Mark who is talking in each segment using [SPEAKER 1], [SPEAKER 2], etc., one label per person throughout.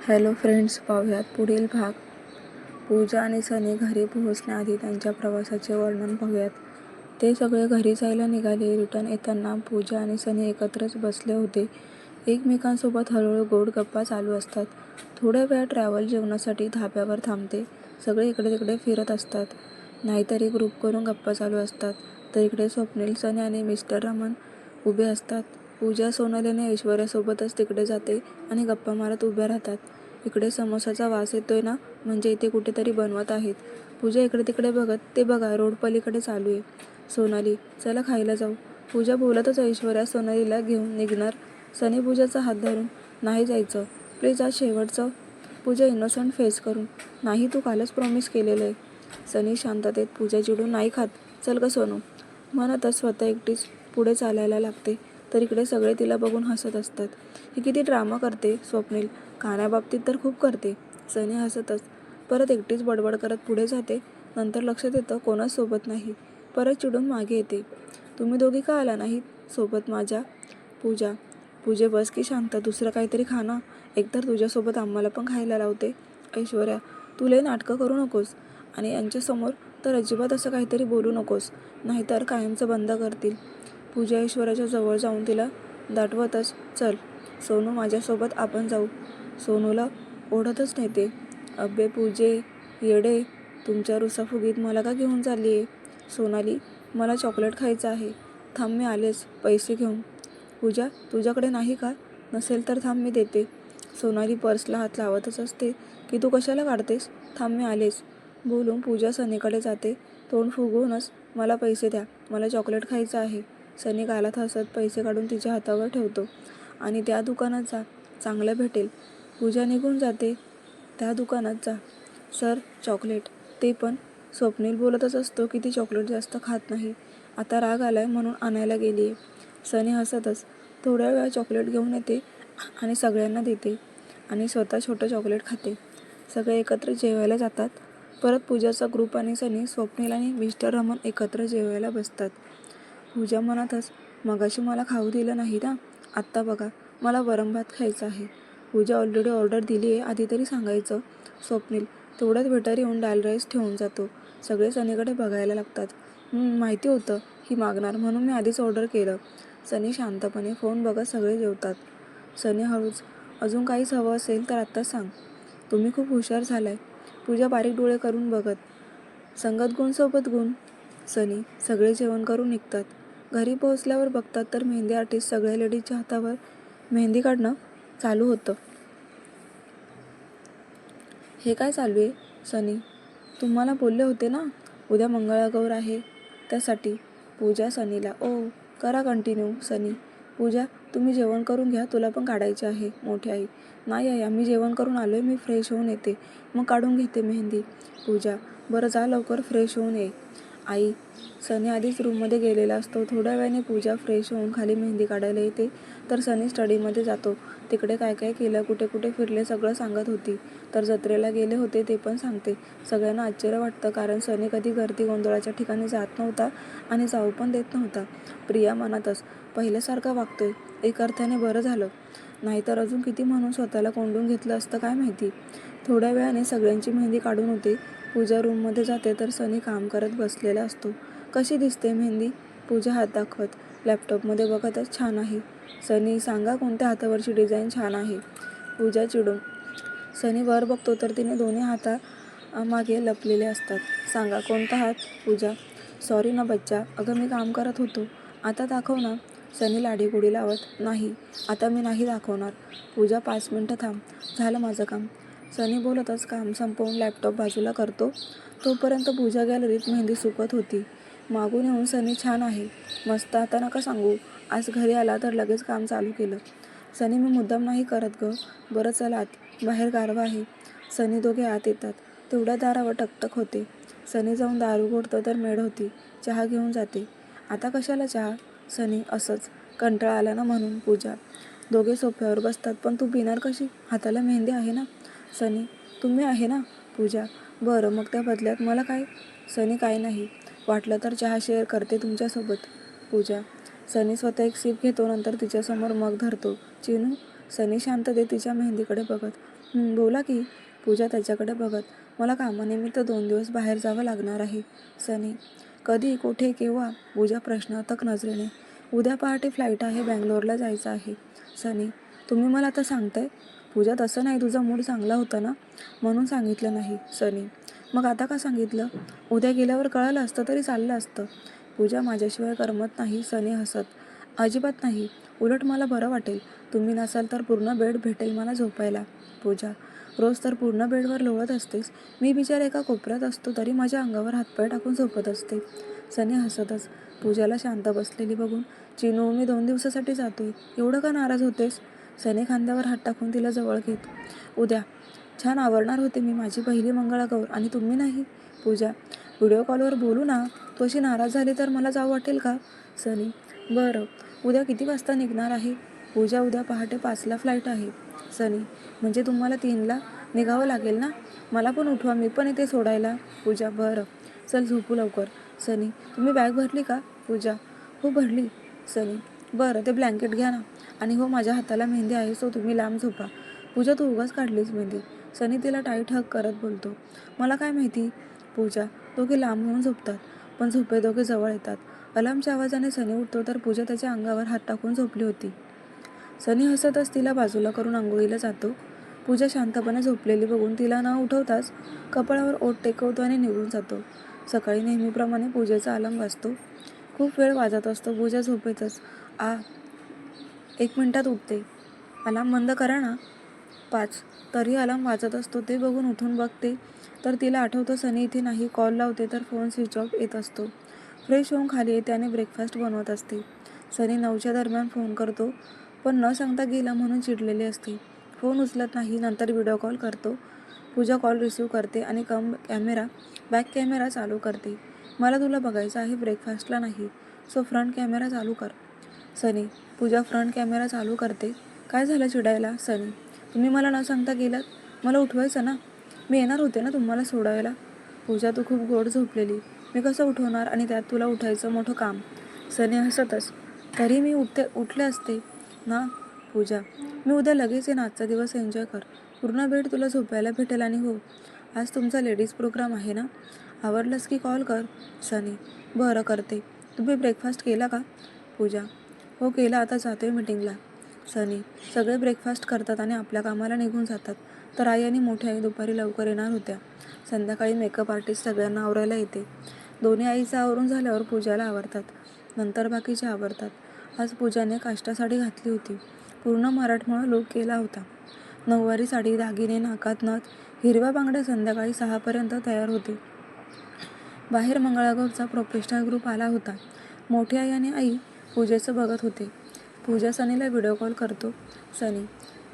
[SPEAKER 1] Hello friends, पाहूयात पुढील भाग. पूजा आणि सनी घरी पोहोचण्याआधी त्यांच्या प्रवासाचे वर्णन पाहूयात. ते सगळे घरी जायला निघाले. रिटर्न येताना पूजा आणि सनी एकत्रच बसले होते. एकमेकांसोबत हळूहळू गोड गप्पा चालू असतात. थोड्या वेळा ट्रॅव्हल जेवणासाठी धाब्यावर थांबते. सगळे इकडे तिकडे फिरत असतात. नाहीतरी ग्रुप करून गप्पा चालू असतात. तर इकडे स्वप्नील, सनी आणि मिस्टर रमण उभे असतात. पूजा सोनाली आणि ऐश्वर्यासोबतच तिकडे जाते आणि गप्पा मारत उभ्या राहतात. इकडे समोसाचा वास येतोय ना, म्हणजे इथे कुठेतरी बनवत आहेत. पूजा इकडे तिकडे बघत, ते बघा रोड पलीकडे चालू आहे. सोनाली, चला खायला जाऊ. पूजा बोलतच ऐश्वर्या सोनालीला घेऊन निघणार. सनी पूजाचा हात धरून, नाही जायचं प्लीज, आज शेवटचं. पूजा इनोसंट फेस करून, नाही तू कालच प्रॉमिस केलेलं आहे. सनी शांततेत, पूजा चिडून, नाही खात, चल ग सोनू, म्हणतच स्वतः एकटीच पुढे चालायला लागते. तर इकडे सगळे तिला बघून हसत असतात. ही किती ड्रामा करते. स्वप्नील, खाण्याबाबतीत तर खूप करते. सनी हसतच परत एकटीच बडबड करत पुढे जाते. नंतर लक्षात येतं कोणाच सोबत नाही. परत चिडून मागे येते. तुम्ही दोघी का आला नाहीत सोबत माझ्या? पूजा, पूजे बस की शांत, दुसरं काहीतरी खा ना. एकतर तुझ्यासोबत आम्हाला पण खायला लावते. ऐश्वर्या, तू लय नाटकं करू नकोस आणि यांच्यासमोर तर अजिबात असं काहीतरी बोलू नकोस, नाहीतर कायमचं बंद करतील. पूजा ऐश्वर्याच्या जवळ जाऊन तिला दाटवतच, चल सोनू, माझ्यासोबत आपण जाऊ. सोनूला ओढतच नेते. अब्बे पूजे, येडे, तुमच्या रुसाफुगीत मला का घेऊन चालली आहे? सोनाली, मला चॉकलेट खायचं आहे. थांब, मी आलेच पैसे घेऊन. पूजा, तुझ्याकडे नाही का? नसेल तर थांब, मी देते. सोनाली पर्सला हात लावतच असते की तू कशाला काढतेस? थांब, मी आलेच, बोलून पूजा सनीकडे जाते. तोंड फुगवूनच, मला पैसे द्या, मला चॉकलेट खायचं आहे. सनी गालात हसत पैसे काढून तिच्या हातावर ठेवतो आणि त्या दुकानात जा, चांगलं भेटेल. पूजा निघून जाते. त्या दुकानात जा. Sir, chocolate. ते पण. स्वप्नील बोलतच असतो की ती चॉकलेट जास्त खात नाही. आता राग आलाय म्हणून आणायला गेली आहे. सनी हसतच थोड्या वेळा चॉकलेट घेऊन येते आणि सगळ्यांना देते आणि स्वतः छोटं चॉकलेट खाते. सगळे एकत्र जेवायला जातात. परत पूजाचा ग्रुप आणि सनी, स्वप्नील आणि मिस्टर रमण एकत्र जेवायला बसतात. पूजा म्हणतच, मगाशी मला खाऊ दिलं नाही ना, आत्ता बघा, मला वरम भात खायचा आहे. पूजा ऑलरेडी ऑर्डर दिली आहे, आधी तरी सांगायचं. स्वप्नील, तेवढ्यात वेटर येऊन डाल राईस ठेवून जातो. सगळे सनीकडे बघायला लागतात. माहिती होतं ही मागणार म्हणून मी आधीच ऑर्डर केलं. सनी शांतपणे फोन बघत सगळे जेवतात. सनी हळूच, अजून काहीच हवं असेल तर आत्ता सांग. तुम्ही खूप हुशार झालाय. पूजा बारीक डोळे करून बघत, संगत गुण सोबत गुण. सनी, सगळे जेवण करून निघतात. घरी पोहोचल्यावर बघतात तर मेहंदी आर्टिस्ट सगळ्या लेडीजच्या हातावर मेहंदी काढणं चालू होतं. हे काय चालू आहे? सनी, तुम्हाला बोलले होते ना उद्या मंगळागौर आहे, त्यासाठी. पूजा सनीला, ओ, करा कंटिन्यू. सनी, पूजा, तुम्ही जेवण करून घ्या, तुला पण काढायचे आहे. मोठी आई, नाही आई, आम्ही जेवण करून आलोय, मी फ्रेश होऊन येते, मग काढून घेते मेहंदी. पूजा, बरं जा लवकर, फ्रेश होऊन ये. आई, सनी आधीच रूममध्ये गेलेला असतो. थोड्या वेळाने पूजा फ्रेश होऊन खाली मेहंदी काढायला येते. तर सनी स्टडीमध्ये जातो. तिकडे काय काय केलं, कुठे कुठे फिरले, सगळं सांगत होती. तर जत्रेला गेले होते ते पण सांगते. सगळ्यांना आश्चर्य वाटतं, कारण सनी कधी गर्दी गोंधळाच्या ठिकाणी जात नव्हता आणि जाऊ पण देत नव्हता. प्रिया मनातच, पहिल्यासारखा वागतोय, एक अर्थाने बरं झालं, नाहीतर अजून किती म्हणून स्वतःला कोंडून घेतलं असतं काय माहिती. थोड्या वेळाने सगळ्यांची मेहंदी काढून होते. पूजा रूममध्ये जाते तर सनी काम करत बसलेला असतो. कशी दिसते मेहंदी? पूजा हात दाखवत, लॅपटॉपमध्ये बघतच, छान आहे. सनी, सांगा कोणत्या हातावरची डिझाईन छान आहे? पूजा चिडून, सनी वर बघतो तर तिने दोन्ही हाता मागे लपलेले असतात. सांगा कोणता हात? पूजा, सॉरी ना बच्चा, अगं मी काम करत होतो, आता दाखव ना. सनी लाडीगोडी लावत, नाही, आता मी नाही दाखवणार. पूजा, 5 मिनटं थांब, झालं माझं काम. सनी बोलतच काम संपवून लॅपटॉप बाजूला करतो. तोपर्यंत पूजा गॅलरीत मेहंदी सुकत होती. मागून येऊन सनी, छान आहे, मस्त, आता नका सांगू, आज घरी आला तर लगेच काम चालू केलं. सनी, मी मुद्दाम नाही करत ग. बरं चल आत, बाहेर गारवा आहे. सनी दोघे आत येतात. तेवढ्या दारावर टकटक होते. सनी जाऊन दार उघडतं तर मेड होती. चहा घेऊन जाते. आता कशाला चहा? सनी, असंच, कंटाळा आला ना म्हणून. पूजा, दोघे सोफ्यावर बसतात. पण तू पिणार कशी? हाताला मेहंदी आहे ना. सनी, तुम्ही आहे ना. पूजा, बरं मग त्या बदल्यात मला काय? सनी, काय नाही, वाटलं तर चहा शेअर करते तुमच्यासोबत. पूजा, सनी स्वतः एक सिप घेतो, नंतर तिच्यासमोर मग धरतो. चिनू, सनी शांततेत तिच्या मेहंदीकडे बघत. बोला की. पूजा त्याच्याकडे बघत. मला कामानिमित्त 2 दिवस बाहेर जावं लागणार आहे. सनी. कधी, कुठे, केव्हा? पूजा प्रश्नार्थक नजरेने. उद्या पहाटे फ्लाईट आहे, बँगलोरला जायचं आहे. सनी. तुम्ही मला आता सांगताय? पूजा. तसं नाही, तुझा मूड चांगला होता ना, म्हणून सांगितलं नाही. सनी. मग आता का सांगितलं? उद्या गेल्यावर कळलं असतं तरी चाललं असतं. पूजा. माझ्याशिवाय करमत नाही. सनी हसत. अजिबात नाही. उलट मला बरं वाटेल. तुम्ही नसाल तर पूर्ण बेड भेटेल मला झोपायला. पूजा. रोज तर पूर्ण बेडवर लोळत असतेस. मी बिचारा एका कोपऱ्यात असतो तरी माझ्या अंगावर हातपाय टाकून झोपत असते. सनी हसतच. पूजाला शांत बसलेली बघून. चिनू, मी 2 दिवसासाठी जातोय. एवढं का नाराज होतेस? सनी खांद्यावर हात टाकून तिला जवळ घेत. उद्या छान आवरणार होते मी माझी पहिली मंगळागौर आणि तुम्ही नाही. पूजा. व्हिडिओ कॉलवर बोलू ना. तू अशी नाराज झाली तर मला जावं वाटेल का? सनी. बरं. उद्या किती वाजता निघणार आहे? पूजा. उद्या पहाटे 5ला फ्लाईट आहे. सनी. म्हणजे तुम्हाला 3ला निघावं लागेल ना? मला पण उठवा, मी पण येते सोडायला. पूजा. बरं. चल झोपू लवकर. सनी. तुम्ही बॅग भरली का? पूजा. हो भरली. सनी. बरं, ते ब्लँकेट घ्या ना. आणि हो, माझ्या हाताला मेहंदी आहे सो तुम्ही लांब झोपा. पूजा. तू उगाच काढलीस मेहंदी. सनी तिला टाईट हग करत बोलतो. मला काय माहिती? पूजा. दोघे लांब होऊन झोपतात. पण झोपे दोघे जवळ येतात. अलार्मच्या आवाजाने सनी उठतो तर पूजा त्याच्या अंगावर हात टाकून झोपली होती. सनी हसतच तिला बाजूला करून आंघोळीला जातो. पूजा शांतपणे झोपलेली बघून तिला न उठवताच कपाळावर ओठ टेकवतो आणि निघून जातो. सकाळी नेहमीप्रमाणे पूजेचा अलार्म वाजतो. खूप वेळ वाजत असतो. पूजा झोपेतच. 1 मिनिटात उठते. अलार्म बंद करा ना. 5. तरी अलार्म वाजत असतो. ते बघून उठून बघते तर तिला आठवतं सनी इथे नाही. कॉल लावते तर फोन स्विच ऑफ येत असतो. फ्रेश होऊन खाली येते आणि ब्रेकफास्ट बनवत असते. सनी 9च्या दरम्यान फोन करतो पण न सांगता गेला म्हणून चिडलेली असते. फोन उचलत नाही. नंतर व्हिडिओ कॉल करतो. पूजा कॉल रिसीव्ह करते आणि बॅक कॅमेरा चालू करते. मला तुला बघायचं आहे, ब्रेकफास्टला नाही. सो फ्रंट कॅमेरा चालू कर. सनी. पूजा फ्रंट कॅमेरा चालू करते. काय झालं चिडायला? सनी. तुम्ही मला न सांगता गेलात. मला उठवायचं ना. मी येणार होते ना तुम्हाला सोडायला. पूजा. तू खूप गोड झोपलेली. मी कसं उठवणार आणि त्यात तुला उठायचं मोठं काम. सनी हसतच. तरी मी उठले असते ना. पूजा. मी उद्या लगेच येईन. आजचा दिवस एन्जॉय कर. पूर्ण बेड तुला झोपायला भेटेल आणि हो, आज तुमचा लेडीज प्रोग्राम आहे ना. आवरलंस की कॉल कर. सनी. बरं, करते. तुम्ही ब्रेकफास्ट केला का? पूजा. हो केला, आता जातोय मीटिंगला. सनी. सगळे ब्रेकफास्ट करतात आणि आपल्या कामाला निघून जातात. तर आई आणि मोठी आई दुपारी लवकर येणार होत्या. संध्याकाळी मेकअप आर्टिस्ट सगळ्यांना आवरायला येते. दोन्ही आईचं आवरून झाल्यावर पूजाला आवरतात. नंतर बाकीचे आवरतात. आज पूजाने काष्टा साडी घातली होती. पूर्ण मराठमोळा लूक केला होता. नऊवारी साडी, दागिने, नाकात नथ, हिरव्या बांगड्या. संध्याकाळी 6पर्यंत तयार होती. बाहेर मंगळागौरचा प्रोफेशनल ग्रुप आला होता. मोठी आई आणि आई पूजेचं बघत होते. पूजा सनीला व्हिडिओ कॉल करतो. सनी.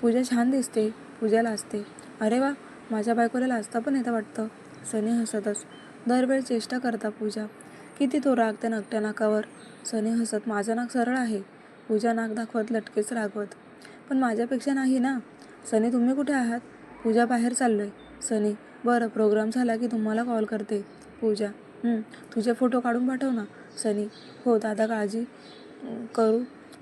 [SPEAKER 1] पूजा छान दिसते. पूजा लाजते. अरे वा, माझ्या बायकोला लाजता पण येतं वाटतं. सनी हसतच. दरवेळ चेष्टा करता पूजा. किती तो राग त्या नकट्या नाकावर. सनी हसत. माझं नाक सरळ आहे. पूजा नाक दाखवत लटकेच रागवत. पण माझ्यापेक्षा नाही ना. सनी. तुम्ही कुठे आहात? पूजा. बाहेर चाललोय. सनी. बरं, प्रोग्राम झाला की तुम्हाला कॉल करते. पूजा. तुझे फोटो काढून पाठव ना. सनी. हो दादा, काळजी करू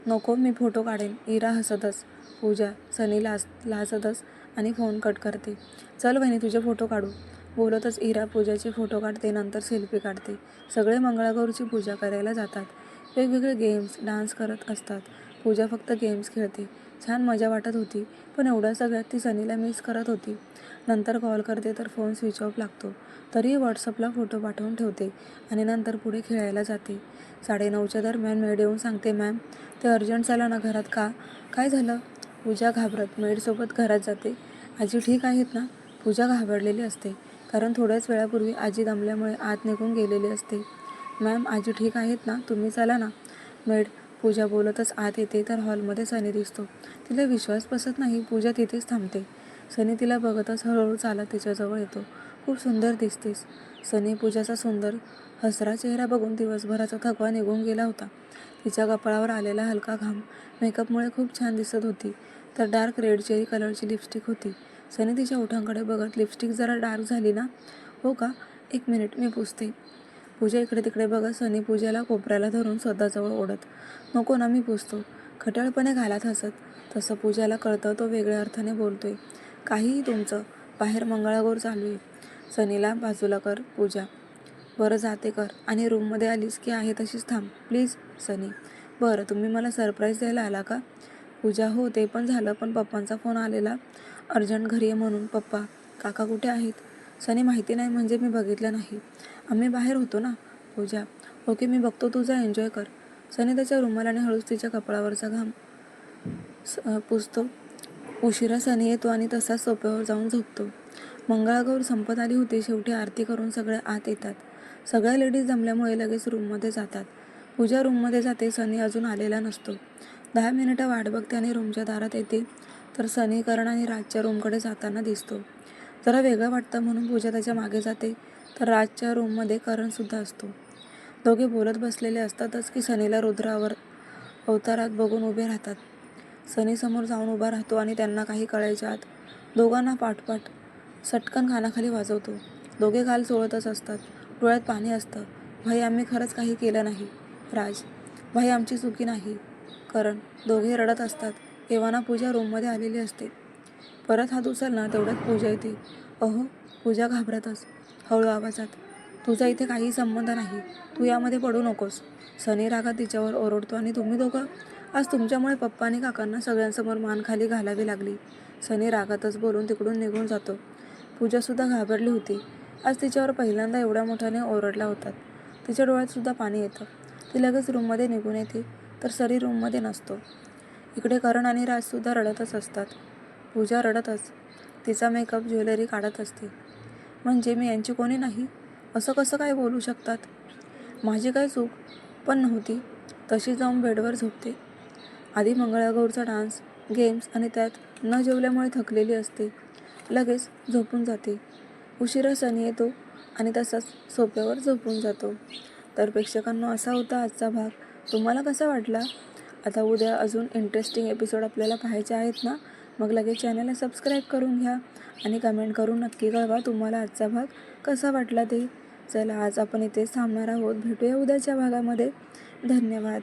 [SPEAKER 1] नको, मी फोटो काढेन. इरा हसतच. पूजा. सनी लाजतच आणि फोन कट करते. चल वहिनी, तुझे फोटो काढू. बोलतच इरा पूजाचे फोटो काढते. नंतर सेल्फी काढते. सगळे मंगळागौरची पूजा करायला जातात. वेगवेगळे गेम्स, डान्स करत असतात. पूजा फक्त गेम्स खेळते. छान मजा वाटत होती. पण एवढ्या सगळ्यात ती सनीला मिस करत होती. नंतर कॉल करते तर फोन स्विच ऑफ लागतो. तरीही व्हॉट्सअपला फोटो पाठवून ठेवते आणि नंतर पुढे खेळायला जाते. 9:30च्या दरम्यान मेड येऊन सांगते, मॅम ते अर्जंट झालं ना घरात. का? काय झालं? पूजा घाबरत मेडसोबत घरात जाते. आजी ठीक आहेत ना? पूजा घाबरलेली असते. कारण थोड्याच वेळापूर्वी आजी दमल्यामुळे आत निघून गेलेली असते. मॅम आजी ठीक आहेत ना? तुम्ही चला ना. मेड. पूजा बोलतच आत येते तर हॉलमध्ये सनी दिसतो. तिला विश्वास बसत नाही. पूजा तिथेच थांबते. सनी तिला बघतच हळूहळू चालत तिच्याजवळ येतो. खूप सुंदर दिसतेस. सनी. पूजाचा सुंदर हसरा चेहरा बघून दिवसभराचा थकवा निघून गेला होता. तिच्या कपाळावर आलेला हलका घाम मेकअपमुळे खूप छान दिसत होती. तर डार्क रेड चेरी कलरची लिपस्टिक होती. सनी तिच्या ओठांकडे बघत, लिपस्टिक जरा डार्क झाली ना? हो का? 1 मिनिट, मी पुसते. पूजा इकडे तिकडे बघत सनी पूजाला कोपऱ्याला धरून स्वतःजवळ ओढत. नको ना, मी पुसतो. खट्याळपणे घालत हसत. तसं पूजाला कळतं तो वेगळ्या अर्थाने बोलतोय. काहीही तुमचं, बाहेर मंगळागौर चालू आहे. सनीला बाजूला कर पूजा. बरं जाते कर आणि रूममध्ये आलीस की आहे तशीच थांब प्लीज सनी. बरं तुम्ही मला सरप्राईज द्यायला आला का? पूजा हो ते पण झालं, पण पप्पांचा फोन आलेला अर्जंट घरी ये म्हणून. पप्पा? काका कुठे आहेत? सनी माहिती नाही म्हणजे मी बघितलं नाही. आम्ही बाहेर होतो ना. पूजा ओके मी बघतो, तुझा एन्जॉय कर. सनी त्याच्या रुमालाने हळूच तिच्या कपाळावरचा घाम पुसतो. उशिरा सनी येतो आणि तसाच सोफ्यावर जाऊन झोपतो. मंगळागौर संपत आली होती. शेवटी आरती करून सगळे आत येतात. सगळ्या लेडीज जमल्यामुळे लगेच रूममध्ये जातात. पूजा रूममध्ये जाते. सनी अजून आलेला नसतो. 10 मिनिटं वाट बघते आणि रूमच्या दारात येते तर सनी, करण आणि राजच्या रूमकडे जाताना दिसतो. जरा वेगळं वाटतं म्हणून पूजा त्याच्या मागे जाते तर राजच्या रूममध्ये करणसुद्धा असतो. दोघे बोलत बसलेले असतातच की सनीला रुद्र अवतारात बघून उभे राहतात. सनी समोर जाऊन उभा राहतो आणि त्यांना काही कळायच्या आत दोघांना पाठपाठ सटकन कानाखाली वाजवतो. दोघे गाल चोळतच असतात. डोळ्यात पाणी असतं. भाई आम्ही खरंच काही केलं नाही. राज भाई आमची चुकी नाही. करण दोघे रडत असतात. एव्हाना पूजा रूममध्ये आलेली असते. परत हात उचलला तेवढ्यात पूजा येते. अहो पूजा घाबरतच हळू आवाजात, तुझा इथे काही संबंध नाही. तू यामध्ये पडू नकोस. सनी रागात तिच्यावर ओरडतो आणि तुम्ही दोघं? आज तुमच्यामुळे पप्पा आणि काकांना सगळ्यांसमोर मान खाली घालावी लागली. सनी रागातच बोलून तिकडून निघून जातो. पूजासुद्धा घाबरली होती. आज तिच्यावर पहिल्यांदा एवढ्या मोठ्याने ओरडला होतात. तिच्या डोळ्यात सुद्धा पाणी येतं. ती लगेच रूममध्ये निघून येते तर सनी रूममध्ये नसतो. इकडे करण आणि राजसुद्धा रडतच असतात. पूजा रडतच तिचा मेकअप ज्वेलरी काढत असते. म्हणजे मी यांची कोणी नाही असं कसं काय बोलू शकतात? माझी काय चूक पण नव्हती. तशी जाऊन बेडवर झोपते. आधी मंगळागौरचा डान्स, गेम्स आणि त्यात न जेवल्यामुळे थकलेली असते. लगेच झोपून जाते. उशिरा सनी येतो आणि तसाच सोफ्यावर झोपून जातो. तर प्रेक्षकांनो असा होता आजचा भाग. तुम्हाला कसा वाटला? आता उद्या अजून इंटरेस्टिंग एपिसोड आपल्याला पाहायचे आहेत ना? मग लगेच चॅनलला सबस्क्राईब करून घ्या आणि कमेंट करून नक्की कळवा तुम्हाला आजचा भाग कसा वाटला ते. चला आज आपण इथेच थांबणार आहोत. भेटूया उद्याच्या भागामध्ये. धन्यवाद.